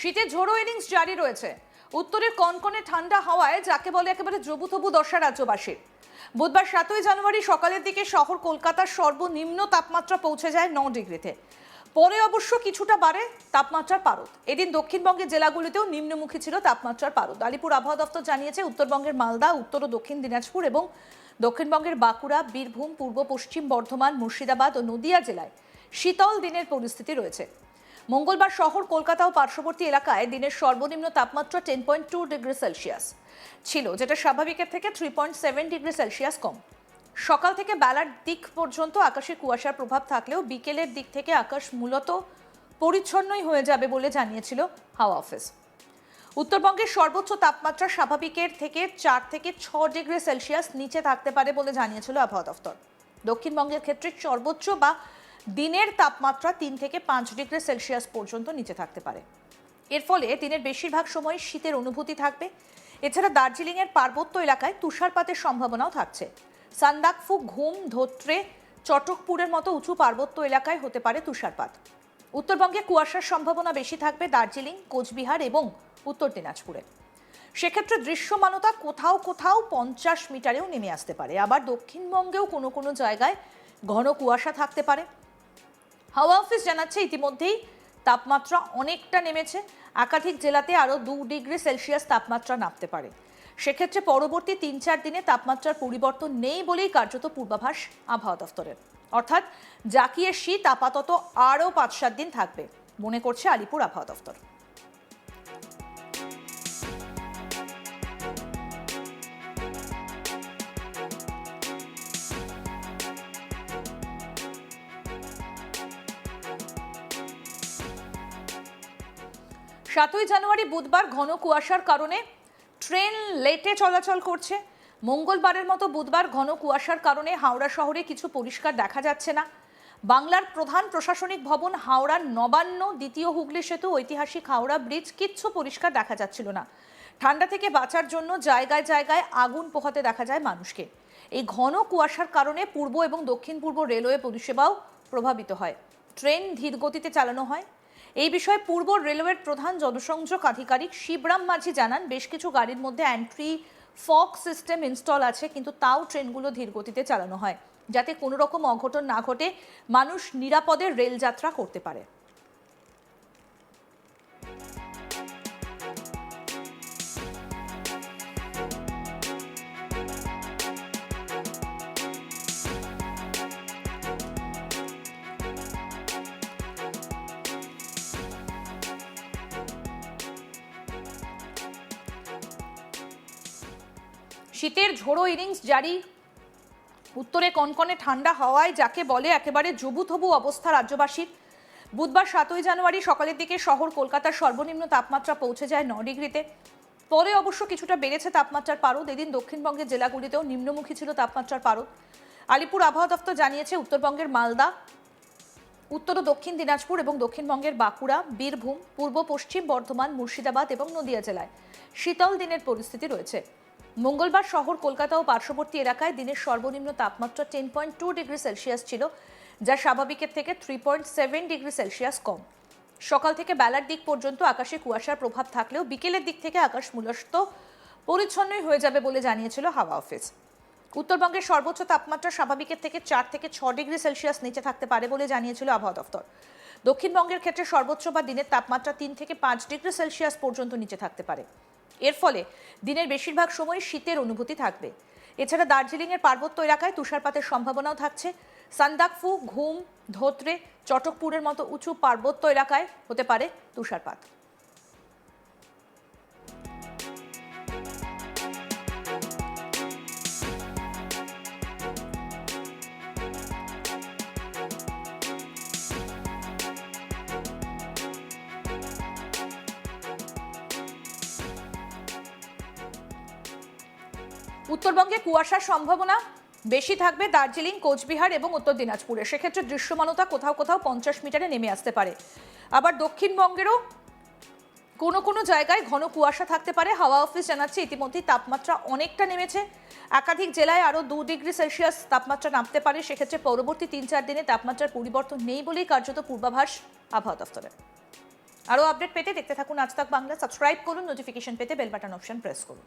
শীতের ঝোড়ো ইনিংস জারি রয়েছে। উত্তরের কনকনে ঠান্ডা হাওয়ায় যাকে বলে একেবারে জবুথবু দশা রাজ্যবাসীর। বুধবার 7ই জানুয়ারি সকালের দিকে শহর কলকাতার সর্বনিম্ন তাপমাত্রা পৌঁছে যায় 9 ডিগ্রিতে। পরে অবশ্য কিছুটা বাড়ে তাপমাত্রার পারদ। এদিন দক্ষিণবঙ্গের জেলাগুলিতেও নিম্নমুখী ছিল তাপমাত্রার পারদ। আলিপুর আবহাওয়া দফতর জানিয়েছে, উত্তরবঙ্গের মালদা, উত্তর ও দক্ষিণ দিনাজপুর এবং দক্ষিণবঙ্গের বাঁকুড়া, বীরভূম, পূর্ব পশ্চিম বর্ধমান, মুর্শিদাবাদ ও নদিয়া জেলায় শীতল দিনের পরিস্থিতি রয়েছে। মঙ্গলবার শহর কলকাতা ও পার্শ্ববর্তী এলাকায় দিনের সর্বনিম্ন তাপমাত্রা 10.2 ডিগ্রি সেলসিয়াস ছিল, যেটা স্বাভাবিকের থেকে 3.7 ডিগ্রি সেলসিয়াস কম। সকাল থেকে বেলার দিক পর্যন্ত আকাশে কুয়াশার প্রভাব থাকলেও বিকেলের দিক থেকে আকাশ মূলত পরিচ্ছন্নই হয়ে যাবে বলে জানিয়েছিল হাওয়া অফিস। উত্তরবঙ্গের সর্বোচ্চ তাপমাত্রা স্বাভাবিকের থেকে 4 থেকে 6 ডিগ্রি সেলসিয়াস নিচে থাকতে পারে বলে জানিয়েছিল আবহাওয়া দফতর। দক্ষিণবঙ্গের ক্ষেত্রে সর্বোচ্চ বা দিনের তাপমাত্রা 3 থেকে 5 ডিগ্রি সেলসিয়াস পর্যন্ত নিচে থাকতে পারে। এর ফলে দিনের বেশিরভাগ সময় শীতের অনুভূতি থাকবে। এছাড়া দার্জিলিংয়ের পার্বত্য এলাকায় তুষারপাতের সম্ভাবনাও থাকছে। সান্দাকফু, ঘুম, ধোত্রে, চটকপুরের মতো উঁচু পার্বত্য এলাকায় হতে পারে তুষারপাত। উত্তরবঙ্গে কুয়াশার সম্ভাবনা বেশি থাকবে দার্জিলিং, কোচবিহার এবং উত্তর দিনাজপুরে। সেক্ষেত্রে দৃশ্যমানতা কোথাও কোথাও 50 মিটারেও নেমে আসতে পারে। আবার দক্ষিণবঙ্গেও কোনো কোনো জায়গায় ঘন কুয়াশা থাকতে পারে। হাওয়া অফিস জানাচ্ছে, ইতিমধ্যেই তাপমাত্রা অনেকটা নেমেছে। একাধিক জেলাতে আরও 2 ডিগ্রি সেলসিয়াস তাপমাত্রা নামতে পারে। সেক্ষেত্রে পরবর্তী 3-4 দিনে তাপমাত্রার পরিবর্তন নেই বলেই কার্যত পূর্বাভাস আবহাওয়া দফতরের। অর্থাৎ জাকিয়ে শীত আপাতত আরও 5-7 দিন থাকবে মনে করছে আলিপুর আবহাওয়া দফতর। সাতই জানুয়ারি বুধবার ঘন কুয়াশার কারণে ট্রেন লেটে চলাচল করছে। মঙ্গলবারের মতো বুধবার ঘন কুয়াশার কারণে হাওড়া শহরে কিছু পরিষ্কার দেখা যাচ্ছে না। বাংলার প্রধান প্রশাসনিক ভবন, হাওড়ার নবান্ন, দ্বিতীয় হুগলি সেতু, ঐতিহাসিক হাওড়া ব্রিজ কিচ্ছু পরিষ্কার দেখা যাচ্ছিল না। ঠান্ডা থেকে বাঁচার জন্য জায়গায় জায়গায় আগুন পোহাতে দেখা যায় মানুষকে। এই ঘন কুয়াশার কারণে পূর্ব এবং দক্ষিণ পূর্ব রেলওয়ে পরিষেবাও প্রভাবিত হয়। ট্রেন ধীর গতিতে চালানো হয়। এই বিষয়ে পূর্ব রেলওয়ের প্রধান জনসংযোগ আধিকারিক শিবরাম মাঝি জানান, বেশ কিছু গাড়ির মধ্যে অ্যান্ট্রি ফগ সিস্টেম ইনস্টল আছে, কিন্তু তাও ট্রেনগুলো ধীর গতিতে চালানো হয় যাতে কোনো রকম অঘটন না ঘটে, মানুষ নিরাপদে রেল যাত্রা করতে পারে। শীতের ঝোড়ো ইনিংস জারি। উত্তরে কনকনে ঠান্ডা হাওয়ায় যাকে বলে একেবারে জবুথবু অবস্থা রাজ্যবাসীর। বুধবার 7ই জানুয়ারি সকালের দিকে শহর কলকাতার সর্বনিম্ন তাপমাত্রা পৌঁছে যায় 9 ডিগ্রিতে। পরে অবশ্য কিছুটা বেড়েছে তাপমাত্রার পারদ। এদিন দক্ষিণবঙ্গের জেলাগুলিতেও নিম্নমুখী ছিল তাপমাত্রার পারদ। আলিপুর আবহাওয়া দফতর জানিয়েছে, উত্তরবঙ্গের মালদা, উত্তর ও দক্ষিণ দিনাজপুর এবং দক্ষিণবঙ্গের বাঁকুড়া, বীরভূম, পূর্ব পশ্চিম বর্ধমান, মুর্শিদাবাদ এবং নদিয়া জেলায় শীতল দিনের পরিস্থিতি রয়েছে। মঙ্গলবার শহর কলকাতা ও পার্শ্ববর্তী এলাকায় দিনের সর্বনিম্ন তাপমাত্রা 10.2 ডিগ্রি সেলসিয়াস ছিল, যা স্বাভাবিকের থেকে 3.7 ডিগ্রি সেলসিয়াস কম। সকাল থেকে বেলার দিক পর্যন্ত আকাশে কুয়াশার প্রভাব থাকলেও বিকেলের দিক থেকে আকাশ মূলত পরিচ্ছন্নই হয়ে যাবে বলে জানিয়েছিল হাওয়া অফিস। উত্তরবঙ্গের সর্বোচ্চ তাপমাত্রা স্বাভাবিকের থেকে 4 থেকে 6 ডিগ্রি সেলসিয়াস নিচে থাকতে পারে বলে জানিয়েছিল আবহাওয়া দফতর। দক্ষিণবঙ্গের ক্ষেত্রে সর্বোচ্চ বা দিনের তাপমাত্রা 3 থেকে 5 ডিগ্রি সেলসিয়াস পর্যন্ত নিচে থাকতে পারে। এর ফলে দিনের বেশিরভাগ সময় শীতের অনুভূতি থাকবে। এছাড়া দার্জিলিংয়ের পার্বত্য এলাকায় তুষারপাতের সম্ভাবনাও থাকছে। সান্দাকফু, ঘুম, ধোত্রে, চটকপুরের মতো উঁচু পার্বত্য এলাকায় হতে পারে তুষারপাত। উত্তরবঙ্গে কুয়াশার সম্ভাবনা বেশি থাকবে দার্জিলিং, কোচবিহার এবং উত্তর দিনাজপুরে। সেক্ষেত্রে দৃশ্যমানতা কোথাও কোথাও 50 মিটারে নেমে আসতে পারে। আবার দক্ষিণবঙ্গেরও কোনো কোনো জায়গায় ঘন কুয়াশা থাকতে পারে। হাওয়া অফিস জানাচ্ছে, ইতিমধ্যেই তাপমাত্রা অনেকটা নেমেছে। একাধিক জেলায় আরও 2 ডিগ্রি সেলসিয়াস তাপমাত্রা নামতে পারে। সেক্ষেত্রে পরবর্তী 3-4 দিনে তাপমাত্রার পরিবর্তন নেই বলেই কার্যত পূর্বাভাস আবহাওয়া দফতরের। আরও আপডেট পেতে দেখতে থাকুন আজ তাক বাংলা, সাবস্ক্রাইব করুন, নোটিফিকেশন পেতে বেল বাটন অপশন প্রেস করুন।